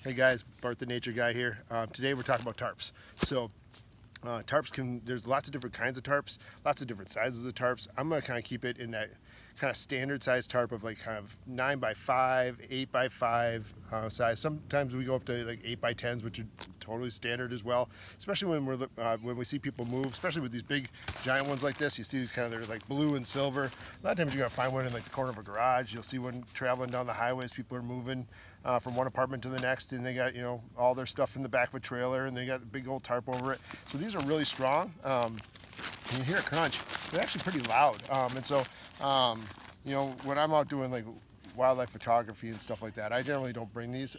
Hey guys, Bart the Nature Guy here. Today we're talking about tarps. So tarps there's lots of different kinds of tarps, lots of different sizes of tarps. I'm gonna kind of keep it in that kind of standard size tarp of like kind of 9 by 5, 8 by 5 size. Sometimes we go up to like 8 by 10s, which are totally standard as well. Especially when we see people move, especially with these big giant ones like this. You see these kind of, they're like blue and silver. A lot of times you're gonna find one in like the corner of a garage. You'll see one traveling down the highways. People are moving from one apartment to the next, and they got, you know, all their stuff in the back of a trailer, and they got a big old tarp over it. So these are really strong. You hear a crunch, they're actually pretty loud. You know, when I'm out doing like wildlife photography and stuff like that, I generally don't bring these,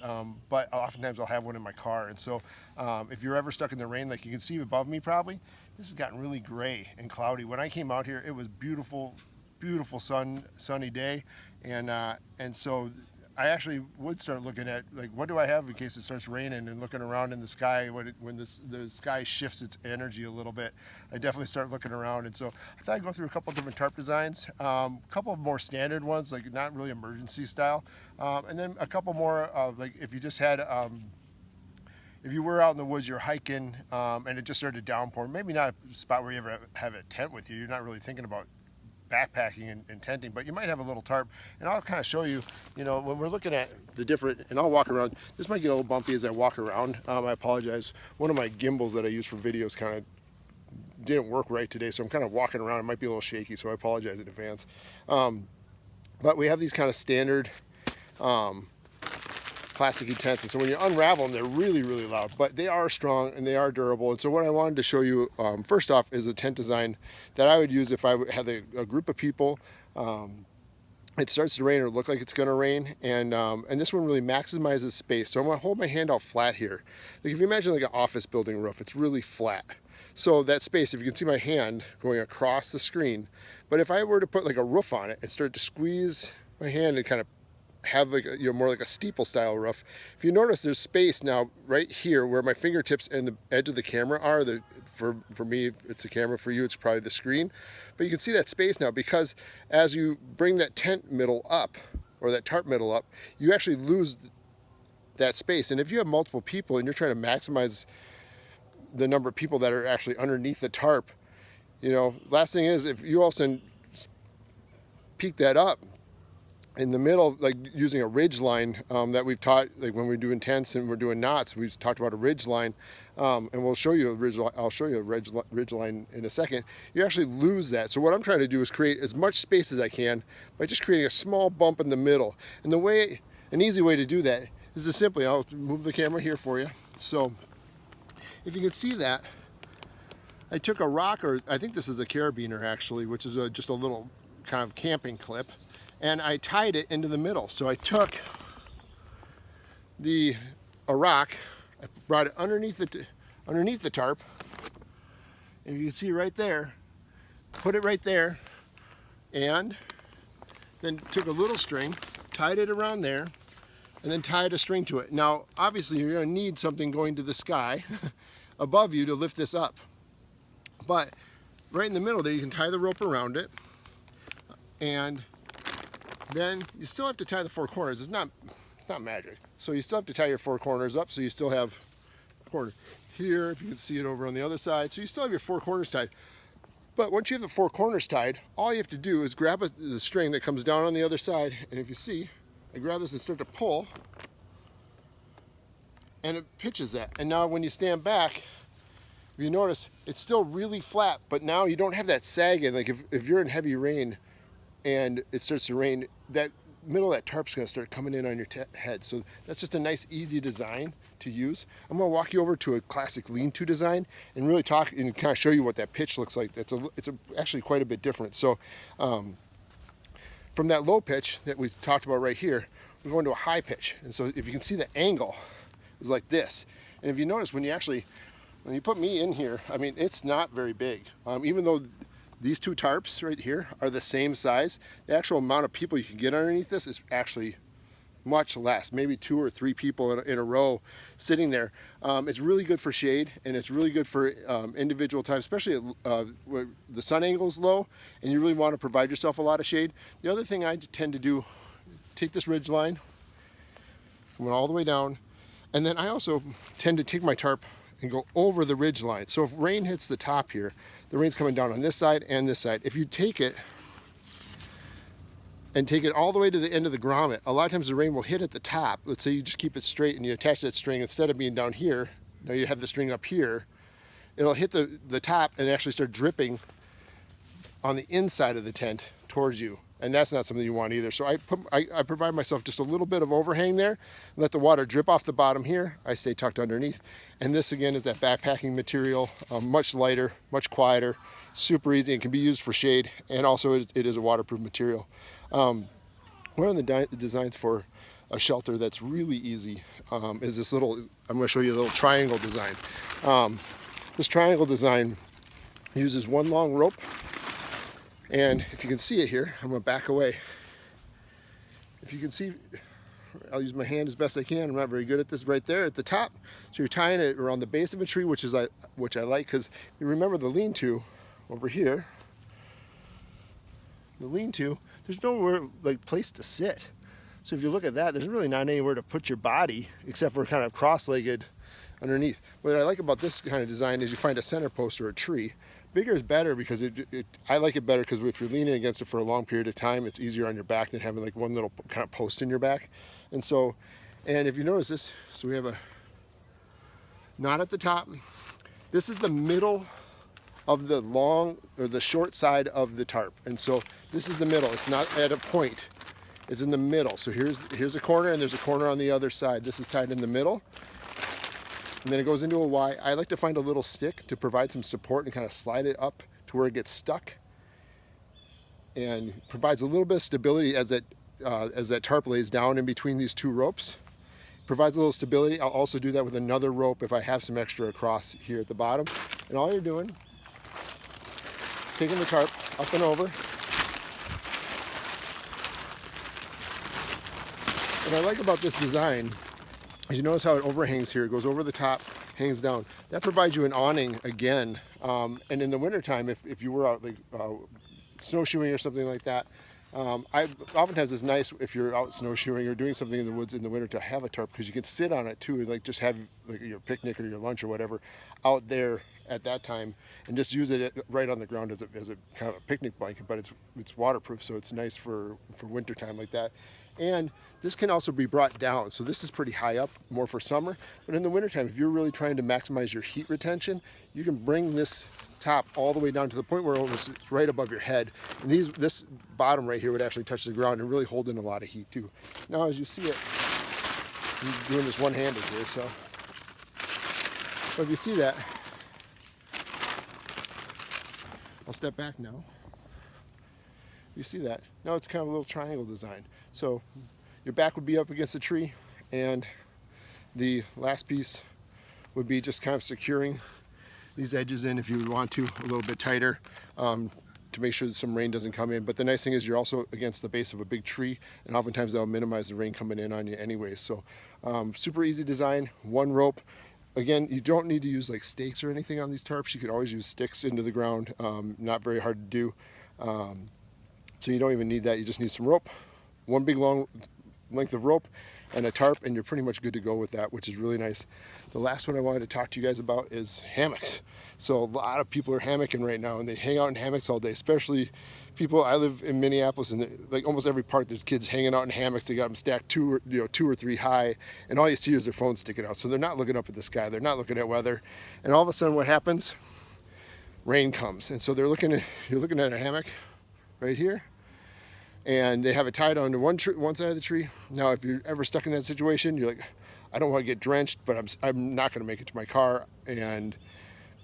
but oftentimes I'll have one in my car. And so if you're ever stuck in the rain, like you can see above me probably, this has gotten really gray and cloudy. When I came out here, it was beautiful, beautiful sunny day. And so I actually would start looking at, like, what do I have in case it starts raining, and looking around in the sky when the sky shifts its energy a little bit. I definitely start looking around. And so I thought I'd go through a couple different tarp designs, a couple of more standard ones, like not really emergency style, and then a couple more of, like, if you just had if you were out in the woods, you're hiking, and it just started to downpour, maybe not a spot where you ever have a tent with you, you're not really thinking about backpacking and tenting, but you might have a little tarp. And I'll kind of show you, you know, when we're looking at the different, and I'll walk around. This might get a little bumpy as I walk around. I apologize. One of my gimbals that I use for videos kind of didn't work right today, so I'm kind of walking around. It might be a little shaky, so I apologize in advance. But we have these kind of standard plasticky tents, and so when you unravel them, they're really, really loud, but they are strong and they are durable. And so what I wanted to show you first off is a tent design that I would use if I had a group of people. It starts to rain or look like it's going to rain, and this one really maximizes space. So I'm going to hold my hand out flat here. Like if you imagine like an office building roof, it's really flat. So that space, if you can see my hand going across the screen, but if I were to put like a roof on it and start to squeeze my hand and kind of have like a, you know, more like a steeple style roof. If you notice, there's space now right here where my fingertips and the edge of the camera are. For me, it's the camera. For you, it's probably the screen. But you can see that space now, because as you bring that tent middle up, or that tarp middle up, you actually lose that space. And if you have multiple people and you're trying to maximize the number of people that are actually underneath the tarp, you know, last thing is, if you all of a sudden peak that up in the middle, like using a ridge line that we've taught, like when we're doing tents and we're doing knots, we've talked about a ridge line, and we'll show you a ridge line. I'll show you a ridge line in a second. You actually lose that. So what I'm trying to do is create as much space as I can by just creating a small bump in the middle. And an easy way to do that is to simply, I'll move the camera here for you. So if you can see that, I took a rock, or I think this is a carabiner actually, which is just a little kind of camping clip, and I tied it into the middle. So I took a rock, I brought it underneath the tarp, and you can see right there, put it right there, and then took a little string, tied it around there, and then tied a string to it. Now, obviously, you're going to need something going to the sky above you to lift this up. But right in the middle there, you can tie the rope around it, and then you still have to tie the four corners. It's not magic. So you still have to tie your four corners up, so you still have a corner here, if you can see it over on the other side. So you still have your four corners tied. But once you have the four corners tied, all you have to do is grab the string that comes down on the other side, and if you see, I grab this and start to pull, and it pitches that. And now when you stand back, if you notice, it's still really flat, but now you don't have that sagging. Like if you're in heavy rain and it starts to rain, that middle of that tarp's going to start coming in on your head. So that's just a nice, easy design to use. I'm going to walk you over to a classic lean-to design and really talk and kind of show you what that pitch looks like. It's actually quite a bit different. So from that low pitch that we talked about right here, we're going to a high pitch. And so if you can see, the angle is like this. And if you notice, when you put me in here, I mean, it's not very big. Even though these two tarps right here are the same size, the actual amount of people you can get underneath this is actually much less, maybe 2 or 3 people in a row sitting there. It's really good for shade, and it's really good for individual time, especially where the sun angle is low and you really want to provide yourself a lot of shade. The other thing I tend to do, take this ridge line, went all the way down, And then I also tend to take my tarp and go over the ridge line. So if rain hits the top here, the rain's coming down on this side and this side. If you take it and take it all the way to the end of the grommet, a lot of times the rain will hit at the top. Let's say you just keep it straight and you attach that string, instead of being down here, now you have the string up here, it'll hit the top and actually start dripping on the inside of the tent towards you. And that's not something you want either. So I provide myself just a little bit of overhang there, let the water drip off the bottom here. I stay tucked underneath. And this again is that backpacking material, much lighter, much quieter, super easy, and can be used for shade. And also it is a waterproof material. One of the designs for a shelter that's really easy is this little, I'm gonna show you a little triangle design. This triangle design uses one long rope. And if you can see it here, I'm gonna back away. If you can see, I'll use my hand as best I can. I'm not very good at this right there at the top. So you're tying it around the base of a tree, which I like, because you remember the lean-to over here. The lean-to, there's nowhere like place to sit. So if you look at that, there's really not anywhere to put your body except for kind of cross-legged underneath. What I like about this kind of design is you find a center post or a tree. Bigger is better because I like it better because if you're leaning against it for a long period of time, it's easier on your back than having like one little kind of post in your back. And if you notice this, so we have a knot at the top. This is the middle of the long or the short side of the tarp. And so this is the middle. It's not at a point. It's in the middle. So here's a corner and there's a corner on the other side. This is tied in the middle. And then it goes into a Y. I like to find a little stick to provide some support and kind of slide it up to where it gets stuck and provides a little bit of stability as that tarp lays down in between these two ropes. Provides a little stability. I'll also do that with another rope if I have some extra across here at the bottom. And all you're doing is taking the tarp up and over. What I like about this design, you notice how it overhangs here. It goes over the top, hangs down. That provides you an awning again. And in the wintertime, if you were out like snowshoeing or something like that, oftentimes it's nice if you're out snowshoeing or doing something in the woods in the winter to have a tarp, because you can sit on it too, and like just have like your picnic or your lunch or whatever out there at that time, and just use it right on the ground as a kind of a picnic blanket. But it's waterproof, so it's nice for wintertime like that. And this can also be brought down. So this is pretty high up, more for summer. But in the wintertime, if you're really trying to maximize your heat retention, you can bring this top all the way down to the point where it's right above your head. And this bottom right here would actually touch the ground and really hold in a lot of heat too. Now, as you see it, I'm doing this one-handed here, so. But if you see that, I'll step back now. You see that? Now it's kind of a little triangle design. So your back would be up against the tree, and the last piece would be just kind of securing these edges in if you would want to, a little bit tighter to make sure that some rain doesn't come in. But the nice thing is you're also against the base of a big tree, and oftentimes that'll minimize the rain coming in on you anyway. So super easy design, one rope. Again, you don't need to use like stakes or anything on these tarps. You could always use sticks into the ground, not very hard to do. So you don't even need that. You just need some rope, one big long length of rope and a tarp, and you're pretty much good to go with that, which is really nice. The last one I wanted to talk to you guys about is hammocks. So a lot of people are hammocking right now, and they hang out in hammocks all day, especially people. I live in Minneapolis, and like almost every park there's kids hanging out in hammocks. They got them stacked two or three high, and all you see is their phone sticking out. So they're not looking up at the sky, they're not looking at weather, and all of a sudden what happens? Rain comes. And so you're looking at a hammock right here, and they have it tied onto one side of the tree. Now, if you're ever stuck in that situation, you're like, I don't want to get drenched, but I'm not going to make it to my car. And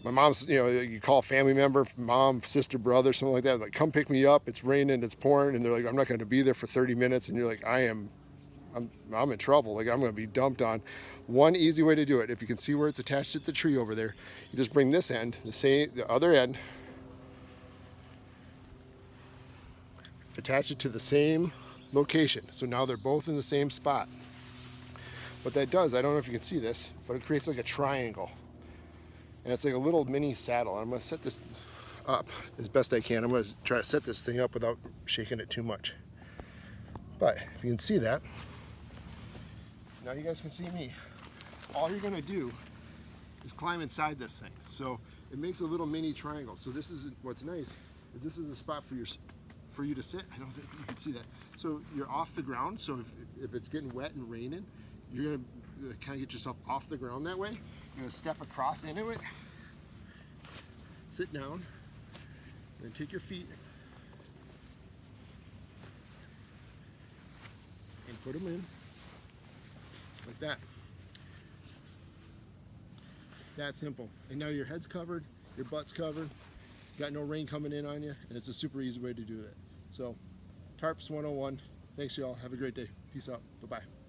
my mom's, you call a family member, mom, sister, brother, something like that, like, come pick me up. It's raining, it's pouring, and they're like, I'm not going to be there for 30 minutes. And you're like, I'm in trouble. Like, I'm going to be dumped on. One easy way to do it, if you can see where it's attached to the tree over there, you just bring this end, the other end, attach it to the same location. So now they're both in the same spot. What that does, I don't know if you can see this, but it creates like a triangle. And it's like a little mini saddle. I'm going to set this up as best I can. I'm going to try to set this thing up without shaking it too much. But if you can see that, now you guys can see me. all you're gonna do is climb inside this thing. So it makes a little mini triangle. So this is what's nice, is this is a spot for you to sit. I don't think you can see that. So you're off the ground. So if it's getting wet and raining, you're gonna kind of get yourself off the ground that way. You're gonna step across into it, sit down, and take your feet and put them in like that. That simple. And now your head's covered, your butt's covered, got no rain coming in on you, and it's a super easy way to do that. So, Tarps 101. Thanks y'all. Have a great day. Peace out. Bye-bye.